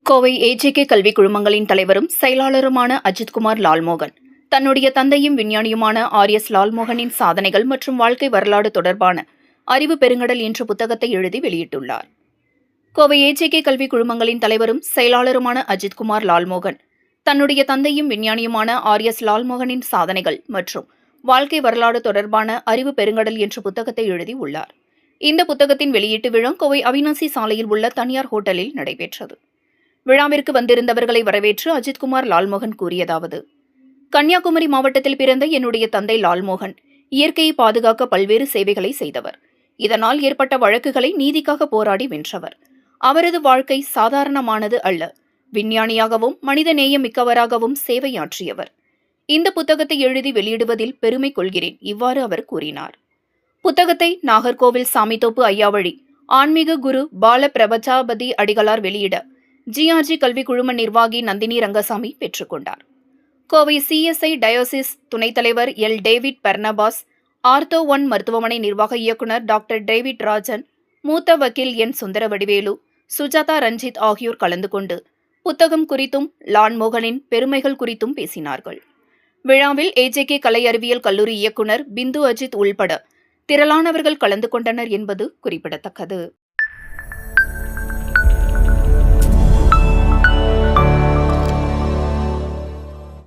Kovai AJK கல்வி குழுமங்களின் தலைவரும் செயலாளருமான அஜித்குமார் லால்மோகன் தன்னுடைய தந்தையும் விஞ்ஞானியுமான ஆர்.எஸ். லால்மோகனின் சாதனைகள் மற்றும் வாழ்க்கை வரலாறு தொடர்பான அறிவு பெருங்கடல் என்ற புத்தகத்தை எழுதி வெளியிட்டுள்ளார். கோவை ஏஜேகே கல்வி குழுமங்களின் தலைவரும் செயலாளருமான அஜித்குமார் லால்மோகன் தன்னுடைய தந்தையும் விஞ்ஞானியுமான ஆர்.எஸ். லால்மோகனின் சாதனைகள் மற்றும் வாழ்க்கை வரலாறு தொடர்பான அறிவு பெருங்கடல் என்ற புத்தகத்தை எழுதி உள்ளார். இந்த புத்தகத்தின் வெளியீட்டு விழா கோவை அவினாசி சாலையில் உள்ள தனியார் ஹோட்டலில் நடைபெற்றது. விழாவிற்கு வந்திருந்தவர்களை வரவேற்று அஜித்குமார் லால்மோகன் கூறியதாவது: கன்னியாகுமரி மாவட்டத்தில் பிறந்த என்னுடைய தந்தை லால்மோகன் இயற்கையை பாதுகாக்க பல்வேறு சேவைகளை செய்தவர். இதனால் ஏற்பட்ட வழக்குகளை நீதிக்காக போராடி வென்றவர். அவரது வாழ்க்கை சாதாரணமானது அல்ல. விஞ்ஞானியாகவும் மனித நேயம் மிக்கவராகவும் சேவையாற்றியவர். இந்த புத்தகத்தை எழுதி வெளியிடுவதில் பெருமை கொள்கிறேன். இவ்வாறு அவர் கூறினார். புத்தகத்தை நாகர்கோவில் சாமித்தோப்பு ஐயாவழி ஆன்மீக குரு பால பிரபஜாபதி அடிகளார் வெளியிட ஜிஆர்ஜி கல்வி குழும நிர்வாகி நந்தினி ரங்கசாமி பெற்றுக்கொண்டார். கோவை சிஎஸ்ஐ டயோசிஸ் துணைத் தலைவர் எல். டேவிட் பர்னபாஸ், ஆர்த்தோ 1 மருத்துவமனை நிர்வாக இயக்குநர் டாக்டர் டேவிட் ராஜன், மூத்த வக்கீல் என். சுந்தரவடிவேலு, சுஜாதா ரஞ்சித் ஆகியோர் கலந்து கொண்டு புத்தகம் குறித்தும் லால்மோகனின் பெருமைகள் குறித்தும் பேசினார்கள். விழாவில் ஏஜேகே கலை அறிவியல் கல்லூரி இயக்குநர் பிந்து அஜித் உள்பட திரளானவர்கள் கலந்து கொண்டனர் என்பது குறிப்பிடத்தக்கது.